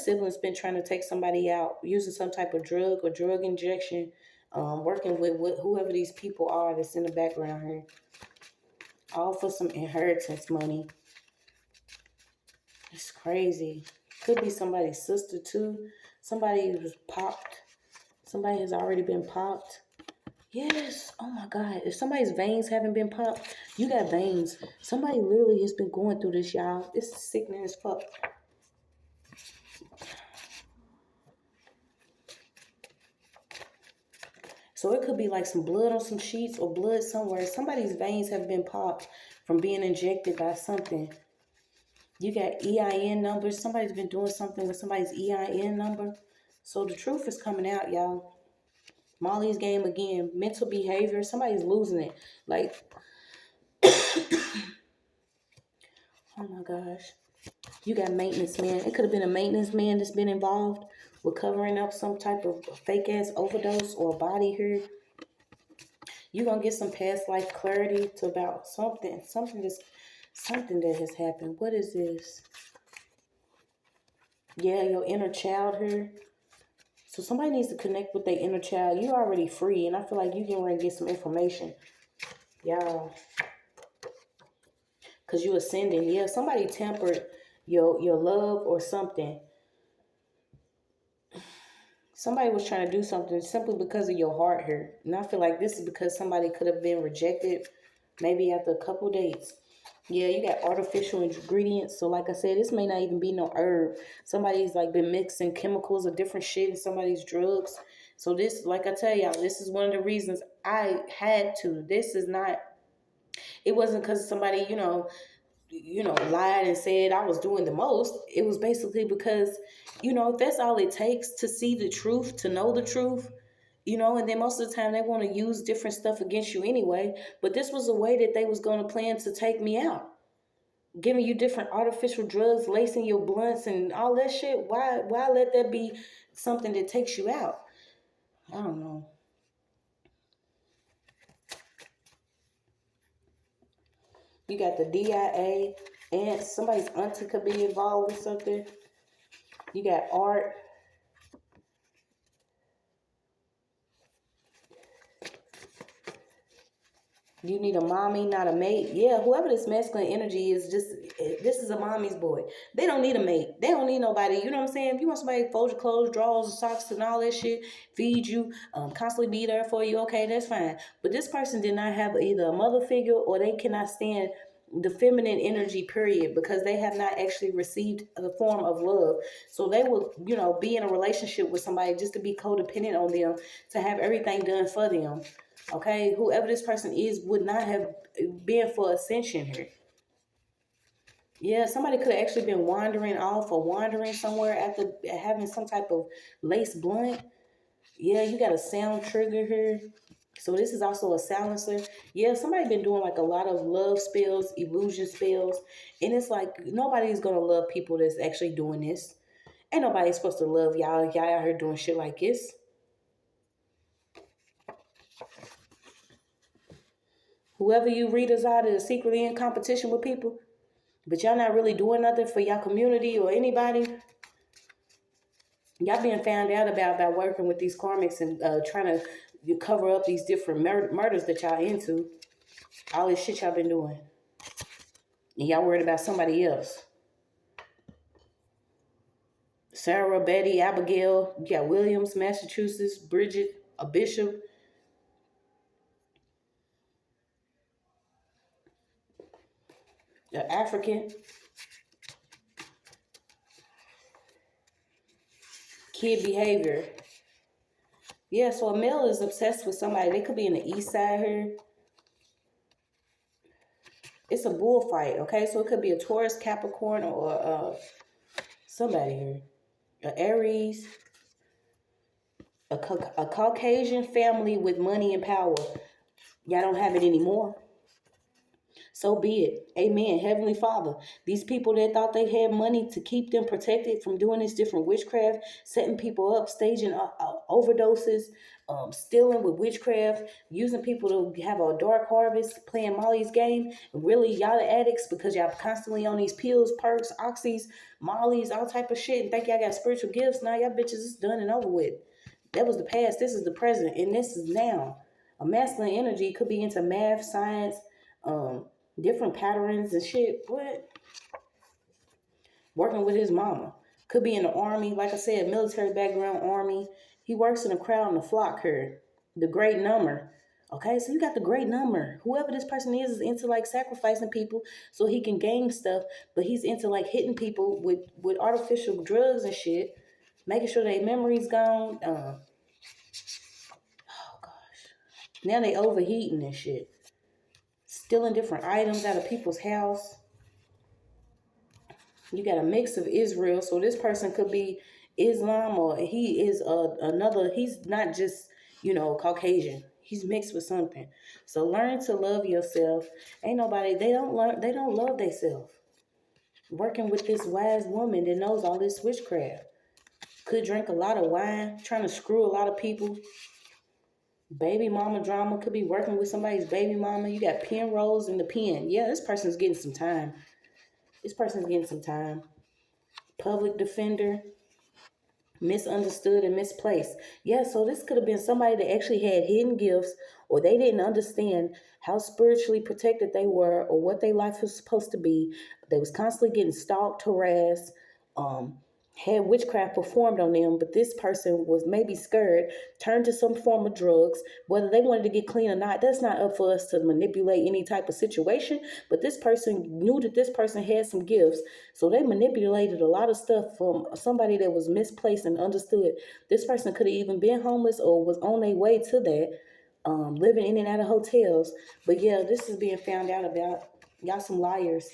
siblings been trying to take somebody out using some type of drug or drug injection, working with whoever these people are that's in the background here. All for some inheritance money. It's crazy. Could be somebody's sister too. Somebody was popped. Somebody has already been popped. Yes. Oh my God. If somebody's veins haven't been popped, you got veins. Somebody literally has been going through this, y'all. This is sickening as fuck. So it could be like some blood on some sheets or blood somewhere. Somebody's veins have been popped from being injected by something. You got EIN numbers. Somebody's been doing something with somebody's EIN number. So the truth is coming out, y'all. Molly's game again. Mental behavior. Somebody's losing it. Like, oh my gosh. You got maintenance man. It could have been a maintenance man that's been involved with covering up some type of fake ass overdose or body here. You're gonna get some past life clarity to about something that has happened. What is this? Yeah, your inner child here. So somebody needs to connect with their inner child. You're already free, and I feel like you can really get some information. Y'all. Because you ascending. Yeah, somebody tempered your love or something. Somebody was trying to do something simply because of your heart here. And I feel like this is because somebody could have been rejected maybe after a couple dates. Yeah, you got artificial ingredients. So like I said, this may not even be no herb. Somebody's like been mixing chemicals or different shit in somebody's drugs. So this, like I tell y'all, this is one of the reasons I had to. This is not, it wasn't because somebody, lied and said I was doing the most. It was basically because, that's all it takes to see the truth, to know the truth, and then most of the time they want to use different stuff against you anyway. But this was a way that they was going to plan to take me out. Giving you different artificial drugs, lacing your blunts and all that shit. Why let that be something that takes you out? I don't know. You got the DIA and somebody's auntie could be involved with something. You got art. You need a mommy, not a mate. Yeah, whoever this masculine energy is, this is a mommy's boy. They don't need a mate. They don't need nobody. You know what I'm saying? If you want somebody to fold your clothes, drawers, socks, and all that shit, feed you, constantly be there for you, okay, that's fine. But this person did not have either a mother figure or they cannot stand the feminine energy, period, because they have not actually received a form of love. So they will, be in a relationship with somebody just to be codependent on them, to have everything done for them. Okay, whoever this person is would not have been for ascension here. Yeah, somebody could have actually been wandering off or wandering somewhere after having some type of lace blunt. Yeah, you got a sound trigger here. So this is also a silencer. Yeah, somebody been doing like a lot of love spells, illusion spells. And it's like nobody's going to love people that's actually doing this. Ain't nobody supposed to love y'all. Y'all out here doing shit like this. Whoever you readers are that are secretly in competition with people, but y'all not really doing nothing for y'all community or anybody. Y'all being found out about by working with these karmics and trying to cover up these different murders that y'all into. All this shit y'all been doing. And y'all worried about somebody else. Sarah, Betty, Abigail, you got Williams, Massachusetts, Bridget, a bishop. An African. Kid behavior. Yeah, so a male is obsessed with somebody. They could be in the east side here. It's a bullfight, okay? So it could be a Taurus, Capricorn, or somebody here. An Aries. A Caucasian family with money and power. Y'all don't have it anymore. So be it. Amen. Heavenly Father, these people that thought they had money to keep them protected from doing this different witchcraft, setting people up, staging overdoses, stealing with witchcraft, using people to have a dark harvest, playing Molly's game. And really, y'all the addicts because y'all constantly on these pills, perks, oxys, Molly's, all type of shit, and think y'all got spiritual gifts. Now y'all bitches is done and over with. That was the past. This is the present, and this is now. A masculine energy could be into math, science, different patterns and shit. What? Working with his mama. Could be in the army. Like I said, military background, army. He works in a crowd in the flock here. The great number. Okay, so you got the great number. Whoever this person is into like sacrificing people so he can gain stuff, but he's into like hitting people with artificial drugs and shit, making sure their memory's gone. Oh gosh. Now they overheating and shit. Stealing different items out of people's house. You got a mix of Israel, so this person could be Islam or he is another. He's not just Caucasian. He's mixed with something. So learn to love yourself. Ain't nobody. They don't learn. They don't love themselves. Working with this wise woman that knows all this witchcraft. Could drink a lot of wine, trying to screw a lot of people. Baby mama drama. Could be working with somebody's baby mama. You got pen rolls in the pen. Yeah, this person's getting some time. This person's getting some time. Public defender. Misunderstood and misplaced. Yeah, so this could have been somebody that actually had hidden gifts, or they didn't understand how spiritually protected they were or what their life was supposed to be. They was constantly getting stalked, harassed, had witchcraft performed on them, but this person was maybe scared, turned to some form of drugs. Whether they wanted to get clean or not, that's not up for us to manipulate any type of situation. But this person knew that this person had some gifts, so they manipulated a lot of stuff from somebody that was misplaced and understood. This person could have even been homeless or was on their way to that, living in and out of hotels. But yeah, this is being found out about. Y'all some liars.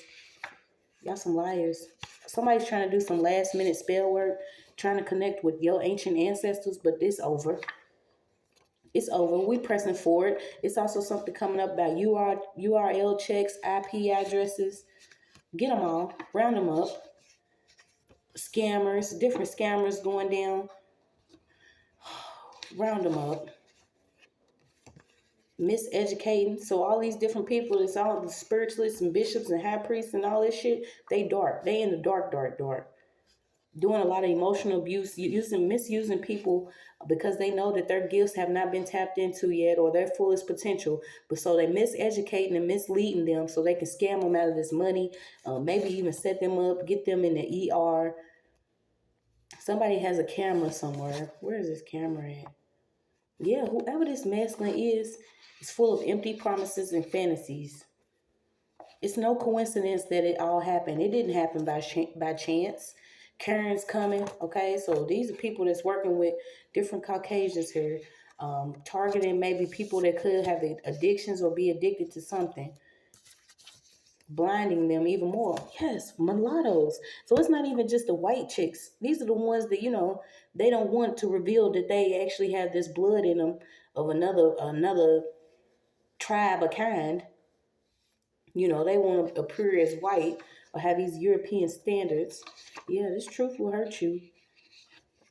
Y'all some liars. Somebody's trying to do some last minute spell work, trying to connect with your ancient ancestors, but it's over. It's over. We pressing forward. It's also something coming up about URL checks, IP addresses. Get them all. Round them up. Scammers, different scammers going down. Round them up. Miseducating. So all these different people, it's all the spiritualists and bishops and high priests and all this shit, they dark. They in the dark, dark, dark. doing a lot of emotional abuse, misusing people because they know that their gifts have not been tapped into yet or their fullest potential. But so they miseducating and misleading them so they can scam them out of this money, maybe even set them up, get them in the ER. Somebody has a camera somewhere. Where is this camera at? Yeah, whoever this masculine is full of empty promises and fantasies. It's no coincidence that it all happened. It didn't happen by chance. Karen's coming, okay? So these are people that's working with different Caucasians here, targeting maybe people that could have addictions or be addicted to something, blinding them even more. Yes, mulattoes. So it's not even just the white chicks. These are the ones that, they don't want to reveal that they actually have this blood in them of another tribe or kind. They want to appear as white or have these European standards. Yeah, this truth will hurt you.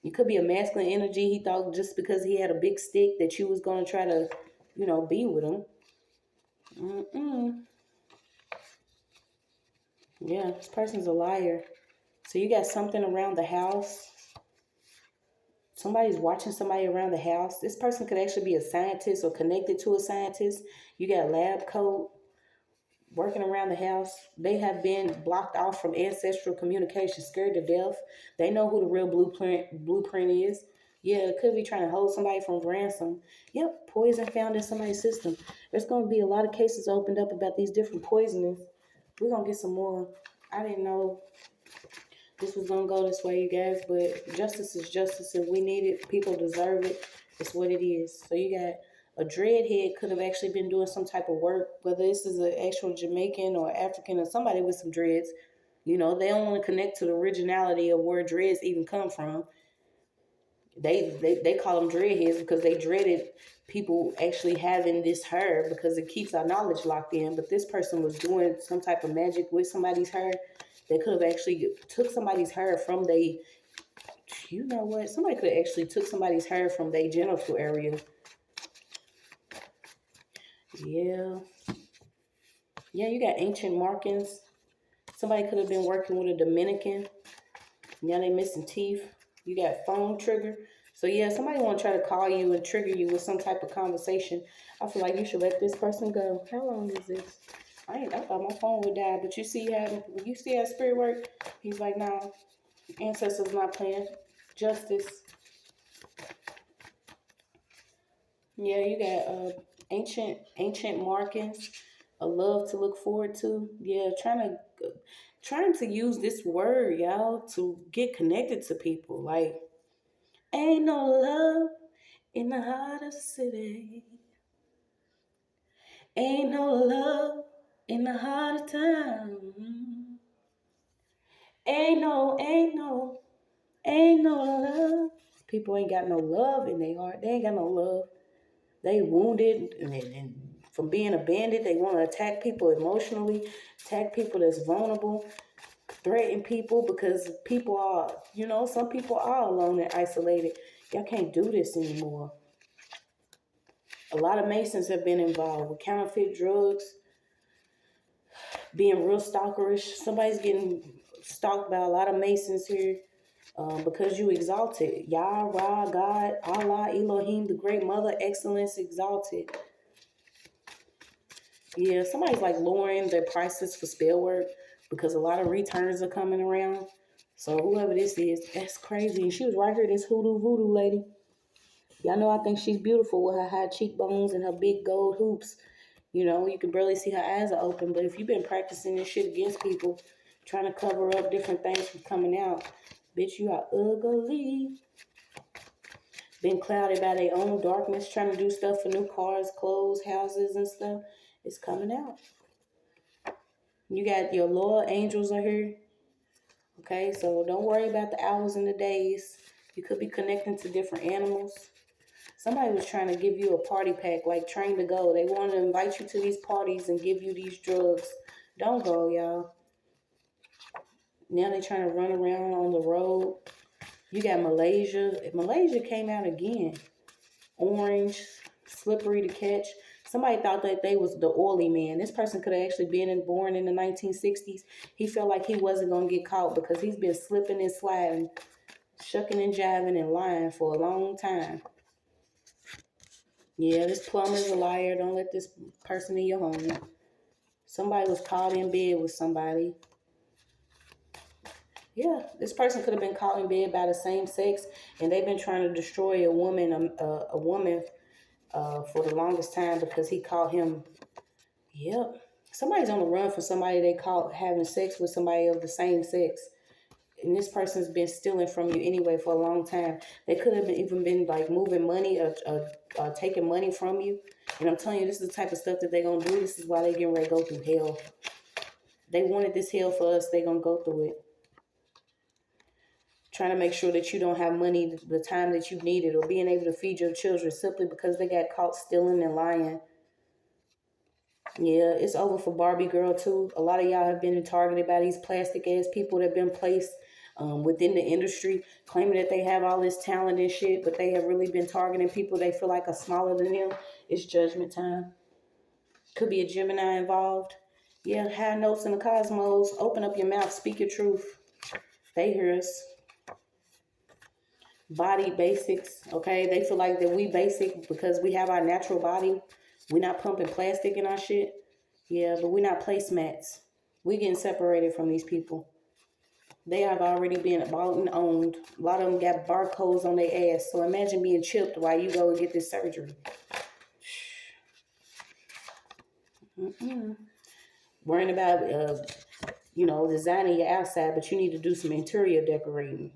It could be a masculine energy. He thought just because he had a big stick that you was going to try to, be with him. Yeah, this person's a liar. So you got something around the house. Somebody's watching somebody around the house. This person could actually be a scientist or connected to a scientist. You got lab coat. Working around the house. They have been blocked off from ancestral communication, scared to death. They know who the real blueprint is. Yeah, it could be trying to hold somebody from ransom. Yep, poison found in somebody's system. There's going to be a lot of cases opened up about these different poisonings. We're going to get some more. I didn't know this was going to go this way, you guys, but justice is justice. If we need it, people deserve it. It's what it is. So you got a dreadhead could have actually been doing some type of work, whether this is an actual Jamaican or African or somebody with some dreads. They don't want to connect to the originality of where dreads even come from. They call them dreadheads because they dreaded people actually having this hair because it keeps our knowledge locked in. But this person was doing some type of magic with somebody's hair. They could have actually took somebody's hair from somebody could have actually took somebody's hair from their genital area. Yeah, you got ancient markings. Somebody could have been working with a Dominican. Now they missing teeth. You got phone trigger. So yeah, somebody want to try to call you and trigger you with some type of conversation. I feel like you should let this person go. How long is this? I thought my phone would die, but you see how spirit work? He's like, nah, ancestors not playing. Justice. Yeah, you got ancient markings, a love to look forward to. Yeah, trying to use this word, y'all, to get connected to people. Like, ain't no love in the heart of the city. Ain't no love in the heart of town. Ain't no love. People ain't got no love in their heart. They ain't got no love. They wounded and from being abandoned. They want to attack people emotionally, attack people that's vulnerable, threaten people because people are, some people are alone and isolated. Y'all can't do this anymore. A lot of Masons have been involved with counterfeit drugs, being real stalkerish. Somebody's getting stalked by a lot of Masons here because you exalted. Yah, Ra, God, Allah, Elohim, the Great Mother, Excellence, exalted. Yeah, somebody's like lowering their prices for spell work because a lot of returns are coming around. So whoever this is, that's crazy. And she was right here, this hoodoo voodoo lady. Y'all know I think she's beautiful with her high cheekbones and her big gold hoops. You can barely see her eyes are open. But if you've been practicing this shit against people, trying to cover up different things from coming out, bitch, you are ugly. Been clouded by their own darkness, trying to do stuff for new cars, clothes, houses, and stuff. It's coming out. You got your loyal angels are here. Okay, so don't worry about the hours and the days. You could be connecting to different animals. Somebody was trying to give you a party pack, like Train to Go. They want to invite you to these parties and give you these drugs. Don't go, y'all. Now they're trying to run around on the road. You got Malaysia. Malaysia came out again. Orange, slippery to catch. Somebody thought that they was the oily man. This person could have actually been born in the 1960s. He felt like he wasn't going to get caught because he's been slipping and sliding, shucking and jiving and lying for a long time. Yeah, this plumber's a liar. Don't let this person in your home. Somebody was caught in bed with somebody. Yeah, this person could have been caught in bed by the same sex, and they've been trying to destroy a woman, for the longest time because he caught him. Yep. Somebody's on the run for somebody they caught having sex with somebody of the same sex. And this person's been stealing from you anyway for a long time. They could have even been like moving money or taking money from you. And I'm telling you, this is the type of stuff that they're going to do. This is why they're getting ready to go through hell. They wanted this hell for us. They're going to go through it. Trying to make sure that you don't have money the time that you need it, or being able to feed your children simply because they got caught stealing and lying. Yeah, it's over for Barbie girl too. A lot of y'all have been targeted by these plastic ass people that have been placed within the industry, claiming that they have all this talent and shit, but they have really been targeting people they feel like are smaller than them. It's judgment time. Could be a Gemini involved. Yeah, high notes in the cosmos. Open up your mouth, speak your truth. They hear us. Body basics, okay? They feel like that we basic because we have our natural body. We're not pumping plastic in our shit. Yeah, but we're not placemats. We're getting separated from these people. They have already been bought and owned. A lot of them got barcodes on their ass. So imagine being chipped while you go and get this surgery. Worrying about, designing your outside, but you need to do some interior decorating.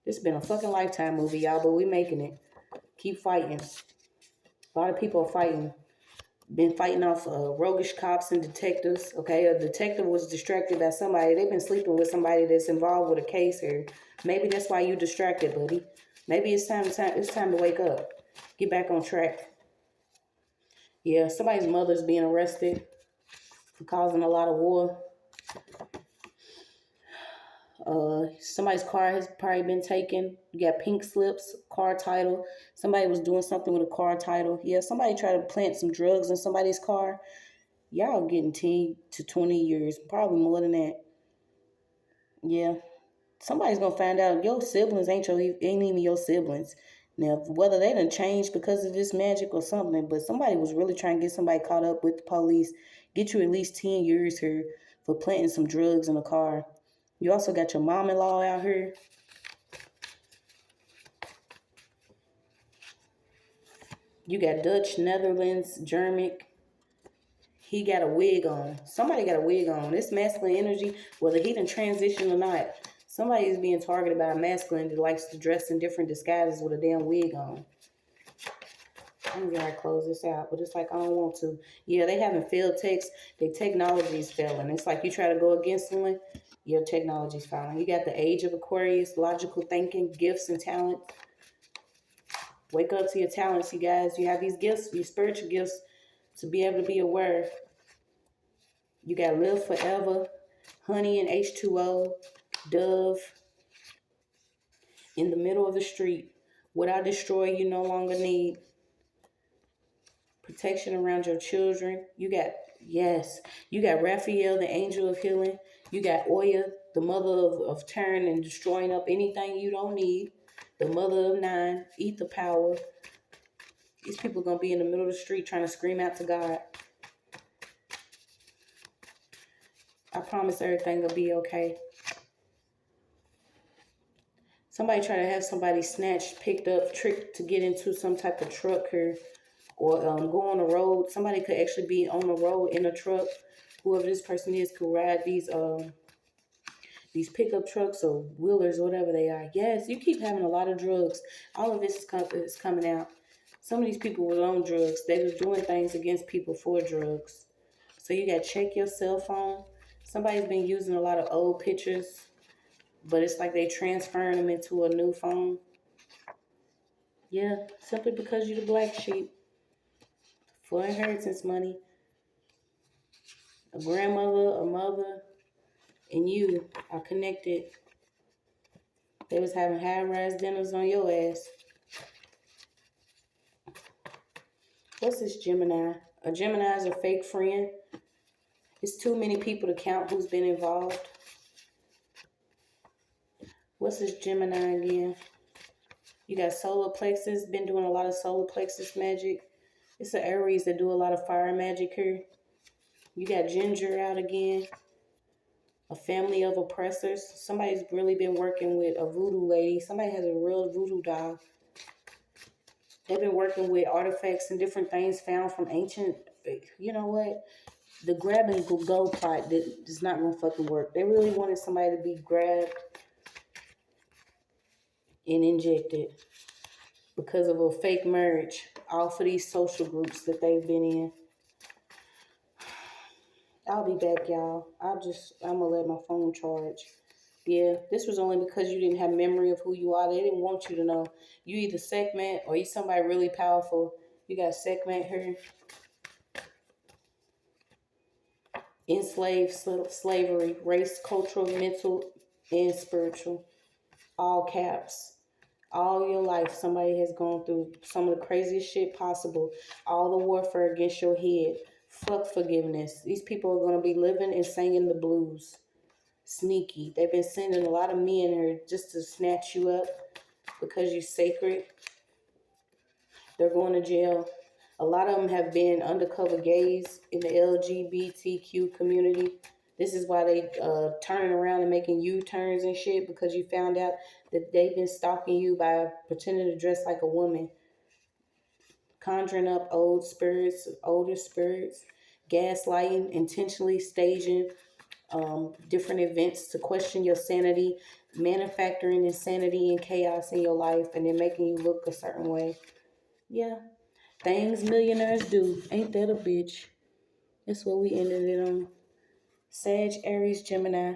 This has been a fucking Lifetime movie, y'all, but we making it. Keep fighting. A lot of people are fighting. Been fighting off roguish cops and detectives. Okay, a detective was distracted by somebody. They've been sleeping with somebody that's involved with a case here. Maybe that's why you distracted, buddy. Maybe it's time to wake up. Get back on track. Yeah, somebody's mother's being arrested for causing a lot of war. Somebody's car has probably been taken. You got pink slips, car title. Somebody was doing something with a car title. Yeah, somebody tried to plant some drugs in somebody's car. Y'all getting 10 to 20 years, probably more than that. Yeah, somebody's gonna find out your siblings ain't even your siblings. Now, whether they done changed because of this magic or something, but somebody was really trying to get somebody caught up with the police. Get you at least 10 years here for planting some drugs in a car. You also got your mom-in-law out here. You got Dutch, Netherlands, German. He got a wig on. Somebody got a wig on. This masculine energy, whether he done transition or not, somebody is being targeted by a masculine that likes to dress in different disguises with a damn wig on. I'm going to close this out, but it's like I don't want to. Yeah, they haven't failed text. Their technology is failing. It's like you try to go against someone, your technology's failing. You got the age of Aquarius, logical thinking, gifts and talent. Wake up to your talents, you guys. You have these gifts, these spiritual gifts, to be able to be aware. You got live forever, honey and H2O, dove, in the middle of the street. What I destroy, you no longer need. Protection around your children. You got Raphael, the angel of healing. You got Oya, the mother of tearing and destroying up anything you don't need. The mother of 9, ether power. These people are going to be in the middle of the street trying to scream out to God. I promise everything will be okay. Somebody try to have somebody snatched, picked up, tricked to get into some type of truck here. Or go on the road. Somebody could actually be on the road in a truck. Whoever this person is could ride these pickup trucks or wheelers, whatever they are. Yes, you keep having a lot of drugs. All of this is coming out. Some of these people were on drugs. They was doing things against people for drugs. So you got to check your cell phone. Somebody's been using a lot of old pictures, but it's like they transferring them into a new phone. Yeah, simply because you're the black sheep. For inheritance money. A grandmother, a mother, and you are connected. They was having high-rise dinners on your ass. What's this Gemini? A Gemini is a fake friend. It's too many people to count who's been involved. What's this Gemini again? You got solar plexus, been doing a lot of solar plexus magic. It's an Aries that do a lot of fire magic here. You got Ginger out again. A family of oppressors. Somebody's really been working with a voodoo lady. Somebody has a real voodoo doll. They've been working with artifacts and different things found from ancient, you know what? The grab and go plot is not going to fucking work. They really wanted somebody to be grabbed and injected because of a fake marriage off of these social groups that they've been in. I'll be back, y'all. I'm going to let my phone charge. Yeah, this was only because you didn't have memory of who you are. They didn't want you to know. You either segment or you somebody really powerful. You got segment here. Enslaved, slavery, race, cultural, mental, and spiritual. All caps. All your life, somebody has gone through some of the craziest shit possible. All the warfare against your head. Fuck forgiveness. These people are going to be living and singing the blues. Sneaky. They've been sending a lot of men here just to snatch you up because you're sacred. They're going to jail. A lot of them have been undercover gays in the LGBTQ community. This is why they turning around and making U-turns and shit, because you found out that they've been stalking you by pretending to dress like a woman. Conjuring up older spirits, gaslighting, intentionally staging different events to question your sanity, manufacturing insanity and chaos in your life, and then making you look a certain way. Yeah. Things millionaires do. Ain't that a bitch? That's what we ended it on. Sag, Aries, Gemini.